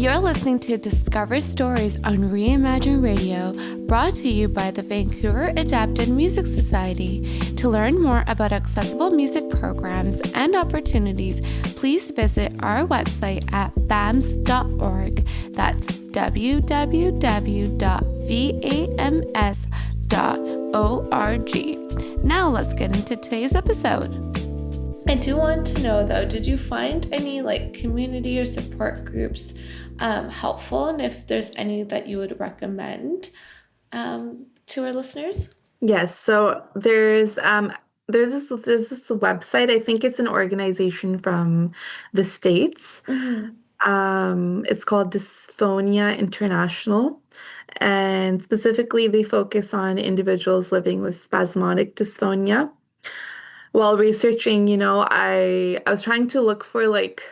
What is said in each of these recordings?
You're listening to Discover Stories on Reimagine Radio, brought to you by the Vancouver Adapted Music Society. To learn more about accessible music programs and opportunities, please visit our website at VAMS.org. That's www.vams.org. Now let's get into today's episode. I do want to know, though, did you find any community or support groups helpful, and if there's any that you would recommend to our listeners? Yes, so there's this website. I think it's an organization from the States. It's called Dysphonia International, and specifically they focus on individuals living with spasmodic dysphonia. While researching, I was trying to look for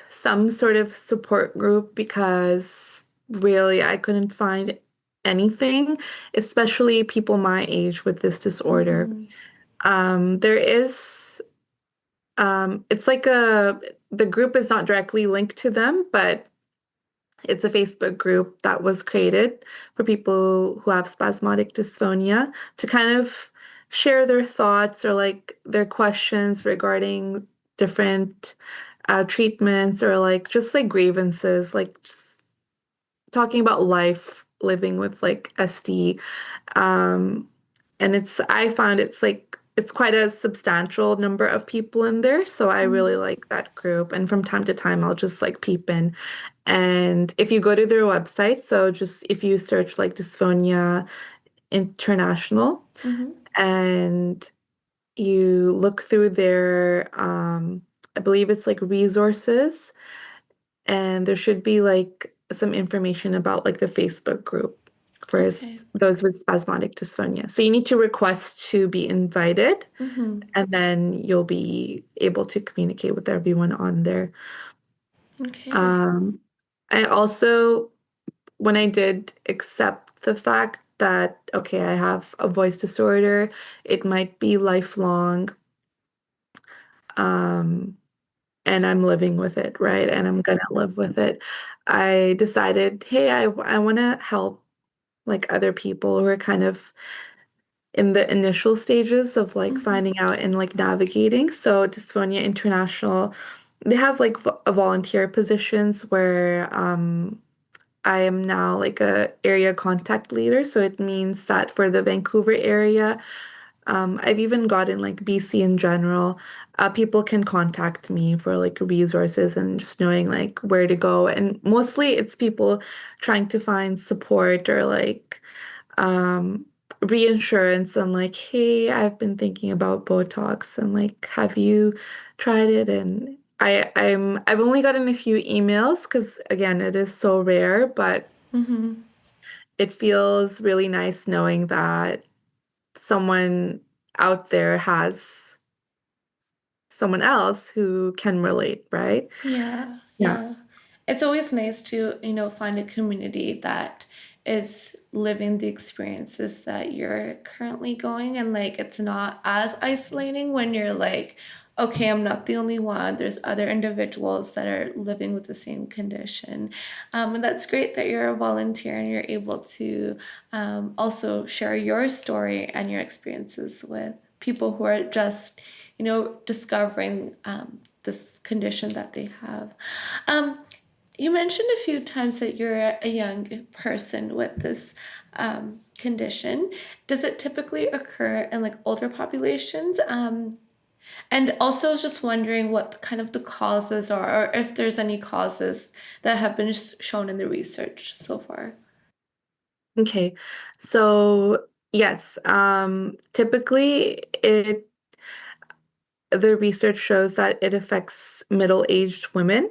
some sort of support group because really I couldn't find anything, especially people my age with this disorder. There is, it's the group is not directly linked to them, but it's a Facebook group that was created for people who have spasmodic dysphonia to kind of share their thoughts or their questions regarding different treatments or just grievances, just talking about life living with SD. And I found it's quite a substantial number of people in there. So I really like that group. And from time to time, I'll just peep in. And if you go to their website, so just if you search Dysphonia International and you look through their, I believe it's resources, and there should be some information about the Facebook group for those with spasmodic dysphonia. So you need to request to be invited, and then you'll be able to communicate with everyone on there. Okay. I also, when I did accept the fact that, okay, I have a voice disorder, it might be lifelong, and I'm living with it, right? And I'm gonna live with it. I decided, hey, I want to help other people who are kind of in the initial stages of finding out and navigating. So Dysphonia International, they have volunteer positions where I am now a area contact leader. So it means that for the Vancouver area, I've even gotten BC in general, people can contact me for resources and just knowing where to go. And mostly it's people trying to find support or reinsurance and hey, I've been thinking about Botox and have you tried it? And I've only gotten a few emails because again, it is so rare, but it feels really nice knowing that someone out there has someone else who can relate, right? Yeah. Yeah. It's always nice to, find a community that is living the experiences that you're currently going, and it's not as isolating when you're okay, I'm not the only one. There's other individuals that are living with the same condition. And that's great that you're a volunteer and you're able to also share your story and your experiences with people who are just, discovering this condition that they have. You mentioned a few times that you're a young person with this condition. Does it typically occur in older populations? And also I was just wondering what kind of the causes are, or if there's any causes that have been shown in the research so far. Okay. So yes, typically the research shows that it affects middle-aged women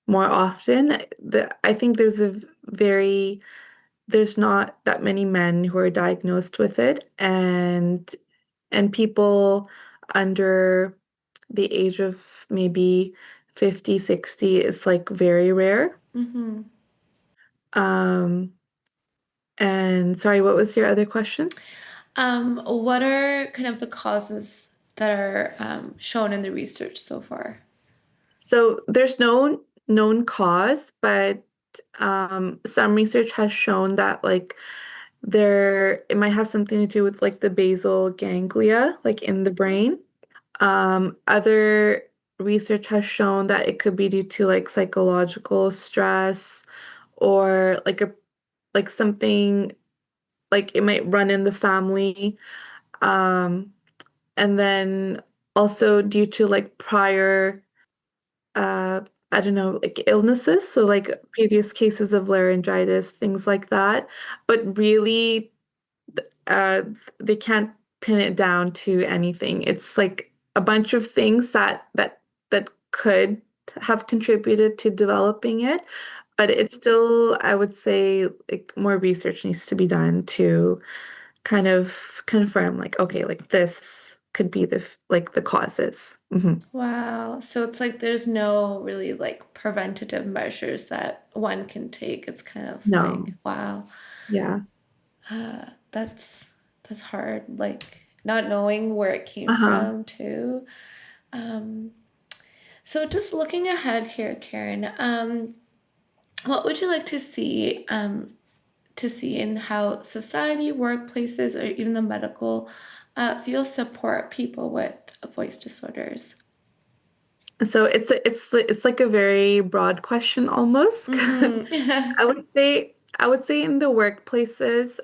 more often. I think there's not that many men who are diagnosed with it, and people under the age of maybe 50, 60 is very rare. And sorry, what was your other question? What are kind of the causes that are shown in the research so far? So there's no known cause, but some research has shown that like it might have something to do with like the basal ganglia, like in the brain. Other research has shown that it could be due to like psychological stress or like something like it might run in the family. Um, and then also due to like prior uh I don't know, like illnesses, so like previous cases of laryngitis, things like that. But really, uh, they can't pin it down to anything. It's like a bunch of things that could have contributed to developing it, but it's still, I would say, like more research needs to be done to kind of confirm, like, okay, like this could be like the causes. Wow. So it's like there's no really like preventative measures that one can take. It's kind of like, No, wow, yeah. that's hard. Like not knowing where it came Uh-huh. from too. Um, so just looking ahead here, Karen, what would you like to see in how society, workplaces, or even the medical field support people with voice disorders? So it's like a very broad question almost. Mm-hmm. I would say in the workplaces,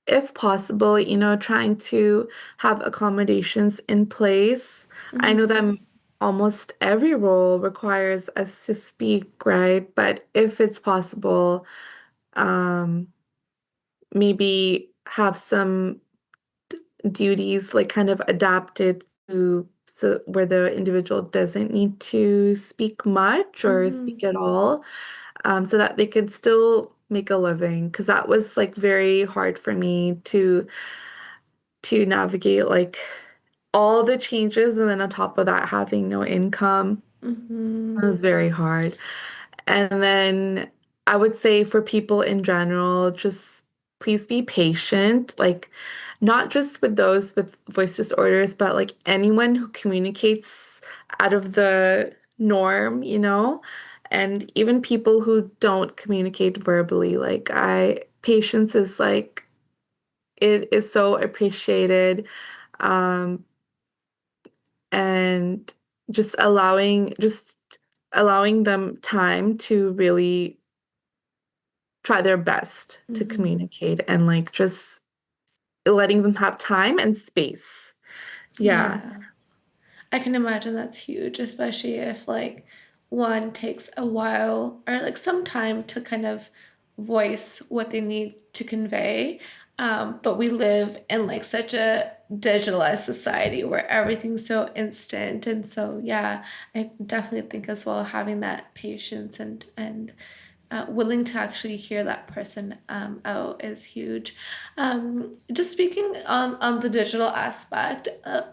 if possible, trying to have accommodations in place. I know that Mm-hmm. almost every role requires us to speak, right? But if it's possible, um, maybe have some duties like kind of adapted to so where the individual doesn't need to speak much or Mm-hmm. speak at all, so that they could still make a living. Because that was like very hard for me to navigate like all the changes and then on top of that having no income. Mm-hmm. It was very hard. And then I would say for people in general, just please be patient. Like, not just with those with voice disorders, but like anyone who communicates out of the norm. And even people who don't communicate verbally. Patience is like, it is so appreciated. Um, and just allowing them time to really try their best to Mm-hmm. communicate and like just letting them have time and space. Yeah. Yeah. I can imagine that's huge, especially if like one takes a while or like some time to kind of voice what they need to convey. But we live in like such a digitalized society where everything's so instant. And so, yeah, I definitely think as well having that patience and willing to actually hear that person out is huge. Just speaking on the digital aspect,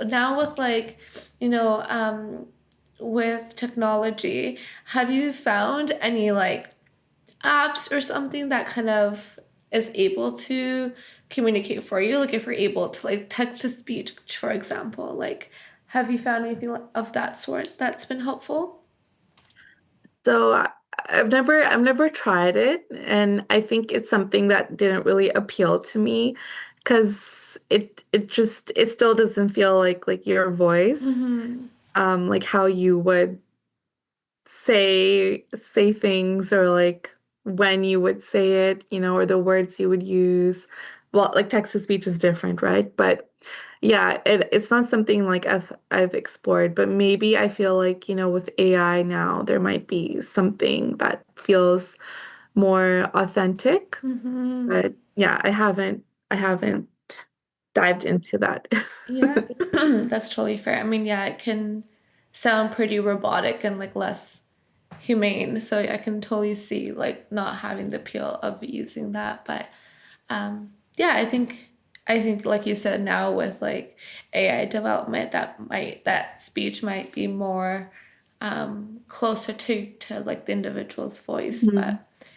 now with like, you know, with technology, have you found any like apps or something that kind of is able to communicate for you? Like if you're able to like text to speech, for example, like have you found anything of that sort that's been helpful? So I've never tried it, and I think it's something that didn't really appeal to me because it still doesn't feel like your voice, Mm-hmm. like how you would say things or like when you would say it, or the words you would use. Well, like text to speech is different, right? But yeah, it's not something like I've explored, but maybe I feel like, with AI now, there might be something that feels more authentic. Mm-hmm. But yeah, I haven't dived into that. Yeah, that's totally fair. I mean, yeah, it can sound pretty robotic and like less humane. So I can totally see like not having the appeal of using that. But yeah, I think like you said now with like AI development, that speech might be more closer to like the individual's voice. Mhm. But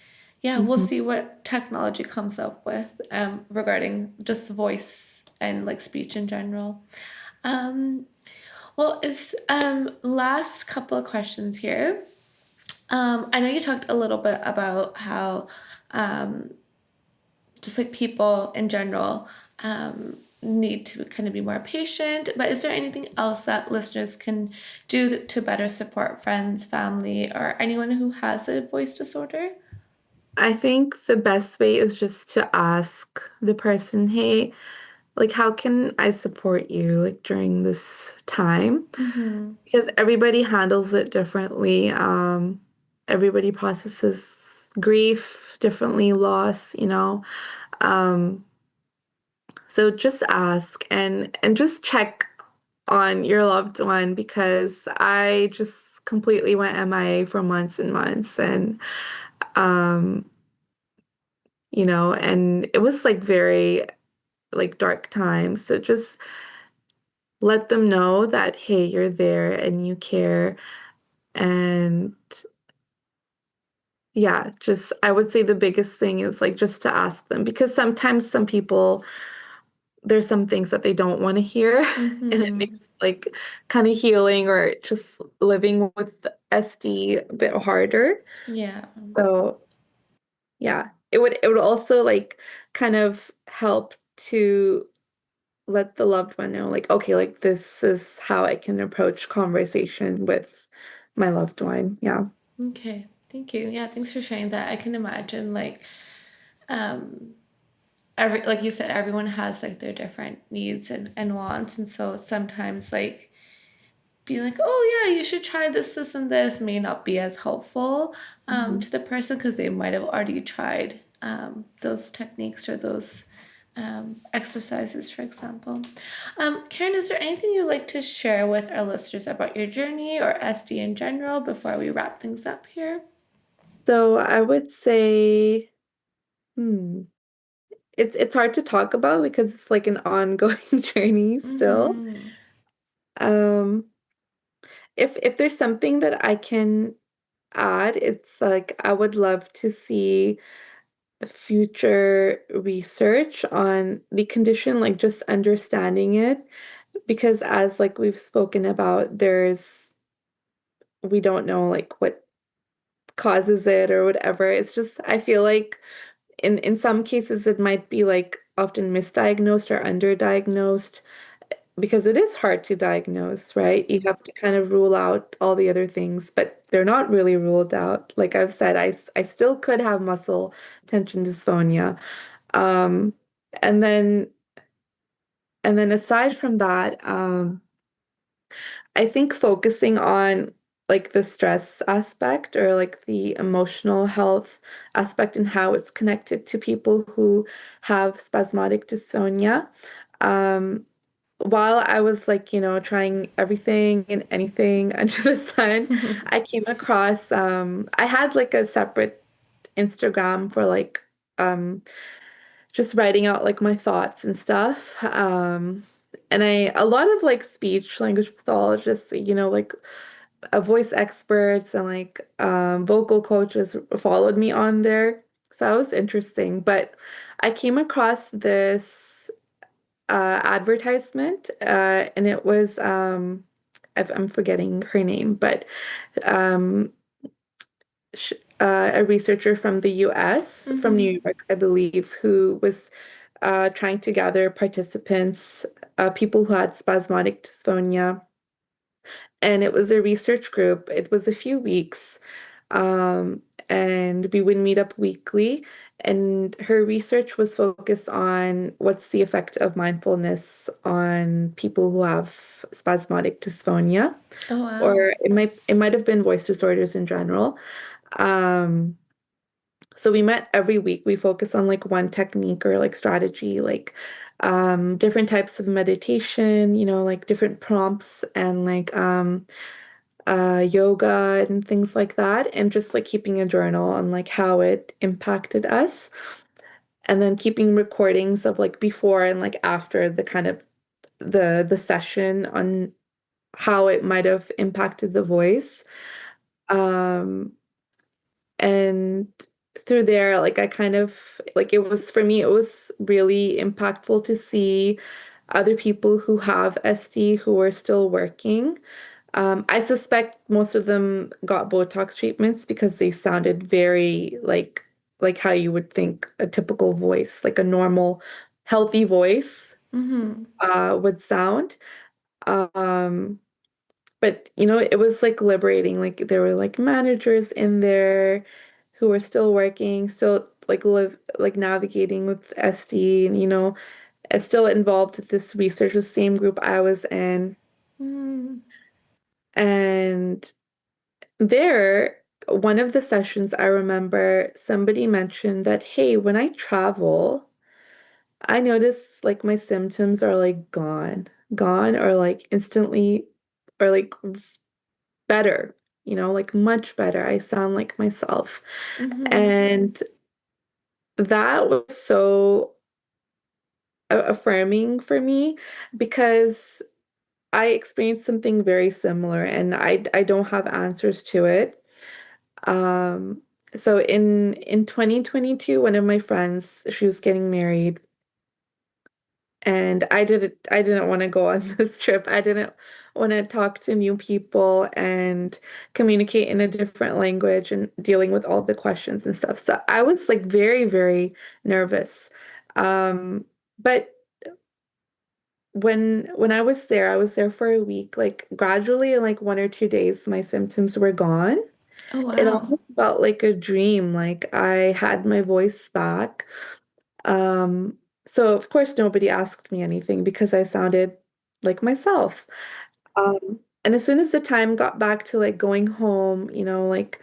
yeah, we'll Mhm. see what technology comes up with regarding just voice and like speech in general. Um, Well, is last couple of questions here. I know you talked a little bit about how um, just like people in general need to kind of be more patient, but is there anything else that listeners can do to better support friends, family, or anyone who has a voice disorder? I think the best way is just to ask the person, hey, like, how can I support you like during this time? Mm-hmm. Because everybody handles it differently. Everybody processes grief differently, loss, you know. Um, so just ask and just check on your loved one because I just completely went MIA for months and months and um, and it was like very like dark times. So just let them know that hey, you're there and you care and yeah, just I would say the biggest thing is like just to ask them because sometimes some people there's some things that they don't want to hear and it Mm-hmm. makes like kind of healing or just living with SD a bit harder. Yeah. So yeah, it would also like kind of help to let the loved one know like okay, like this is how I can approach conversation with my loved one. Yeah. Okay. Thank you. Yeah, thanks for sharing that. I can imagine um every like you said, everyone has like their different needs and wants. And so sometimes like being like, oh yeah, you should try this and this may not be as helpful Mhm. to the person because they might have already tried those techniques or those exercises, for example. Karen, is there anything you'd like to share with our listeners about your journey or SD in general before we wrap things up here? So I would say, hmm, it's hard to talk about because it's like an ongoing journey still. Mm-hmm. Um, if there's something that I can add, it's like I would love to see future research on the condition, like just understanding it, because as like we've spoken about, we don't know like what causes it or whatever. It's just I feel like in some cases it might be like often misdiagnosed or underdiagnosed because it is hard to diagnose, right? You have to kind of rule out all the other things, but they're not really ruled out. Like I've said, I still could have muscle tension dysphonia. Um, and then aside from that, I think focusing on like the stress aspect or like the emotional health aspect and how it's connected to people who have spasmodic dysphonia. Um, while I was like, trying everything and anything under the sun, I came across I had like a separate Instagram for like um just writing out like my thoughts and stuff. And a lot of like speech language pathologists, like voice experts and like vocal coaches followed me on there. So that was interesting. But I came across this advertisement, and it was I'm forgetting her name, but um, sh a researcher from the US, from Mm-hmm. New York, I believe, who was trying to gather participants, people who had spasmodic dysphonia. And it was a research group. It was a few weeks, and we would meet up weekly. And her research was focused on what's the effect of mindfulness on people who have spasmodic dysphonia, Oh wow. or it might have been voice disorders in general. Um, so we met every week. We focus on like one technique or like strategy, like different types of meditation, like different prompts and like yoga and things like that, and just like keeping a journal on like how it impacted us, and then keeping recordings of like before and like after the kind of the session on how it might have impacted the voice. Um, and through there, like I kind of like it was for me, it was really impactful to see. other people who have SD who are still working. I suspect most of them got Botox treatments because they sounded very like how you would think a typical voice, like a normal, healthy voice Mm-hmm. would sound. Um, but it was like liberating. Like there were like managers in there who were still working, still like navigating with SD, and still involved with this research, the same group I was in. Mm-hmm. And there, one of the sessions I remember somebody mentioned that, hey, when I travel, I notice like my symptoms are like gone or like instantly or like better, like much better. I sound like myself. Mm-hmm. And that was so affirming for me because I experienced something very similar and I don't have answers to it. Um, so in 2022, one of my friends, she was getting married, and I didn't want to go on this trip. I didn't want to talk to new people and communicate in a different language and dealing with all the questions and stuff. So I was like very, very nervous. But when I was there for a week. Like gradually in like 1 or 2 days, my symptoms were gone. Oh, It wow. almost felt like a dream. Like I had my voice back. Um, so of course nobody asked me anything because I sounded like myself. And as soon as the time got back to like going home, like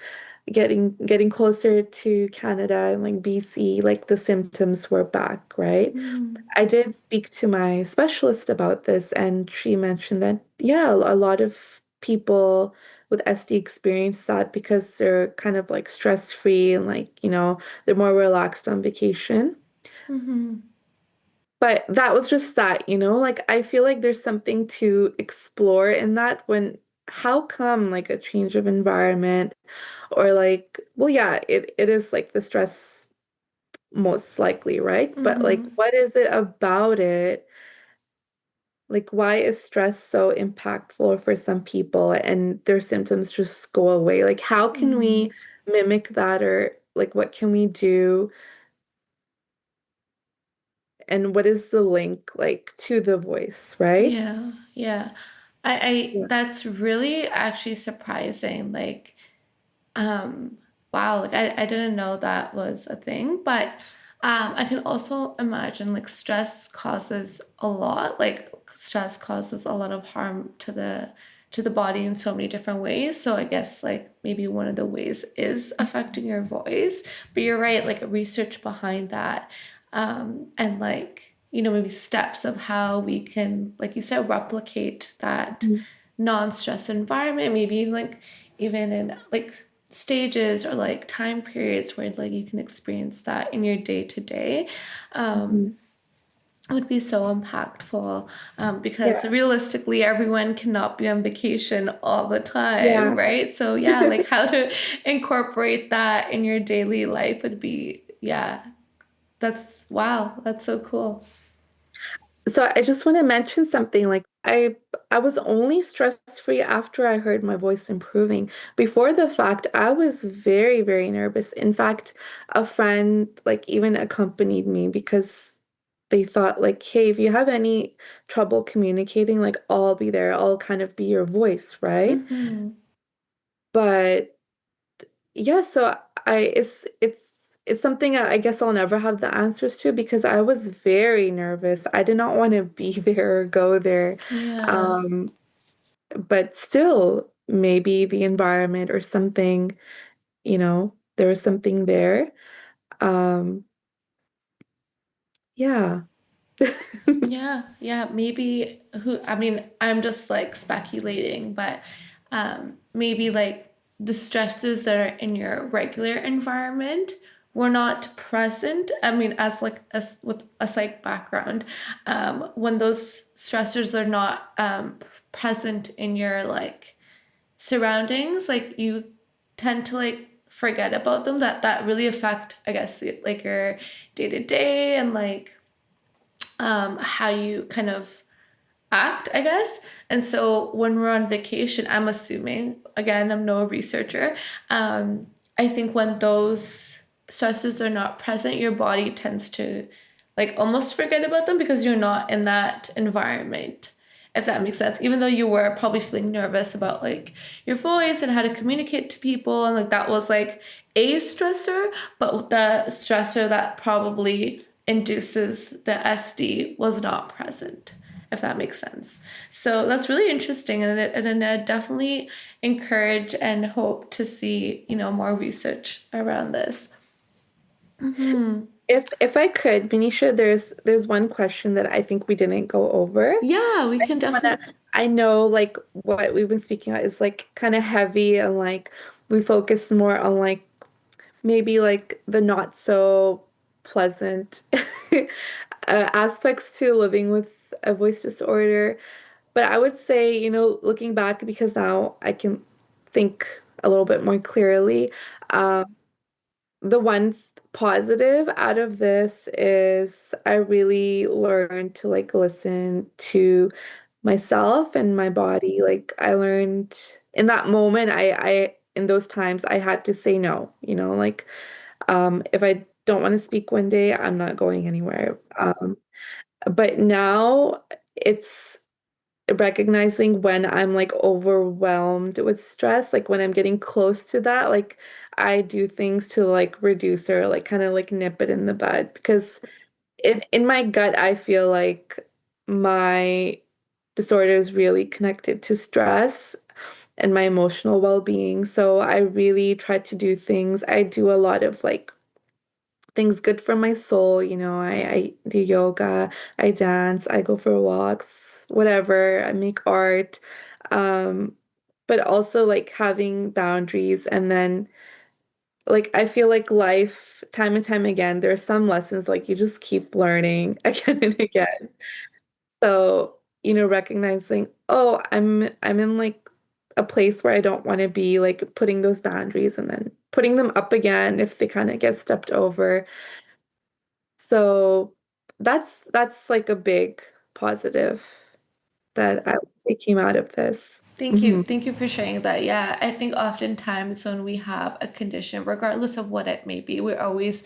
getting closer to Canada and like BC, like the symptoms were back, right? Mm-hmm. I did speak to my specialist about this, and she mentioned that, yeah, a lot of people with SD experience that because they're kind of like stress-free and like, they're more relaxed on vacation. Mm-hmm. But that was just that, like I feel like there's something to explore in that when how come like a change of environment or like, well, yeah, it is like the stress most likely, right? But like, Mm-hmm. what is it about it? Like, why is stress so impactful for some people and their symptoms just go away? Like, how can Mm-hmm. we mimic that or like what can we do? And what is the link like to the voice, right? Yeah, yeah. I Yeah. that's really actually surprising. Like, um, wow, like I didn't know that was a thing, but I can also imagine like stress causes a lot. Like stress causes a lot of harm to the body in so many different ways. So I guess like maybe one of the ways is affecting your voice. But you're right, like research behind that, and like maybe steps of how we can, like you said, replicate that Mhm. non-stress environment. Maybe even in like stages or like time periods where like you can experience that in your day to day, Mhm. it would be so impactful, because Yeah. realistically everyone cannot be on vacation all the time, Yeah. right? So yeah, like how to incorporate that in your daily life would be, yeah, that's wow, that's so cool. So I just want to mention something like I was only stress-free after I heard my voice improving. Before the fact, I was very, very nervous. In fact, a friend like even accompanied me because they thought like, hey, if you have any trouble communicating, like I'll be there. I'll kind of be your voice, right? Mm-hmm. But yeah, so it's something I guess I'll never have the answers to because I was very nervous. I did not want to be there or go there. Yeah. Um, but still, maybe the environment or something, there was something there. Um, yeah. Yeah, yeah, maybe I mean, I'm just like speculating, but maybe like the stresses that are in your regular environment were not present. I mean, as with a psych background, when those stressors are not present in your like surroundings, like you tend to like forget about them. That really affect, I guess, like your day to day and like how you kind of act, I guess. And so when we're on vacation, I'm assuming, again, I'm no researcher, I think when those stresses are not present, your body tends to like almost forget about them because you're not in that environment, if that makes sense. Even though you were probably feeling nervous about like your voice and how to communicate to people, and like that was like a stressor, but the stressor that probably induces the SD was not present, if that makes sense. So that's really interesting, and I definitely encourage and hope to see, more research around this. Mm-hmm. If I could, Benisha, there's one question that I think we didn't go over. Yeah, we I can just wanna, definitely. I know like what we've been speaking about is like kind of heavy and like we focus more on like maybe like the not so pleasant aspects to living with a voice disorder. But I would say, looking back, because now I can think a little bit more clearly, the one positive out of this is I really learned to like listen to myself and my body. Like I learned in that moment, in those times I had to say no, like if I don't want to speak one day, I'm not going anywhere. But now it's recognizing when I'm like overwhelmed with stress, like when I'm getting close to that, like I do things to like reduce or like kind of like nip it in the bud because in my gut, I feel like my disorder is really connected to stress and my emotional well-being. So I really try to do things. I do a lot of like things good for my soul. I do yoga, I dance, I go for walks, whatever. I make art. Um, but also like having boundaries and then like I feel like life, time and time again, there are some lessons like you just keep learning again and again. So, recognizing, oh, I'm in like a place where I don't want to be, like putting those boundaries and then putting them up again if they kind of get stepped over. So that's like a big positive that I would say came out of this. Thank you. Hmm. Thank you for sharing that. Yeah, I think oftentimes when we have a condition, regardless of what it may be, we're always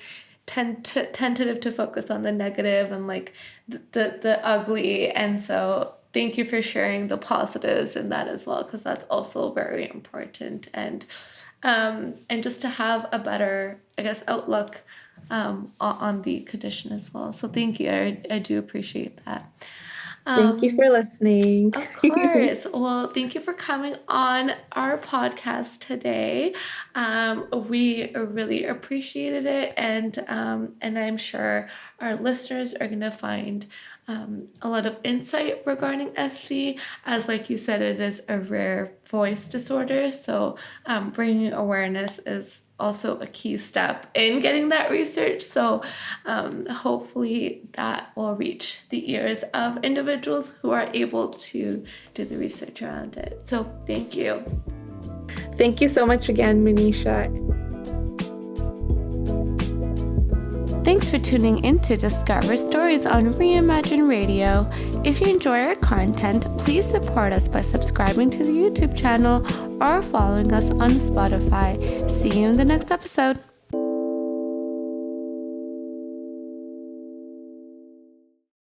tentative to focus on the negative and like the ugly. And so thank you for sharing the positives in that as well, because that's also very important. And just to have a better, I guess, outlook on the condition as well. So thank you. I do appreciate that. Thank you for Um, listening. of course. Well, thank you for coming on our podcast today. We really appreciated it, and I'm sure our listeners are gonna find a lot of insight regarding SD, as like you said, it is a rare voice disorder. So, bringing awareness is also a key step in getting that research. So hopefully that will reach the ears of individuals who are able to do the research around it. So thank you. Thank you so much again, Manisha. Thanks for tuning in to Discover Stories on Reimagine Radio. If you enjoy our content, please support us by subscribing to the YouTube channel or following us on Spotify. See you in the next episode.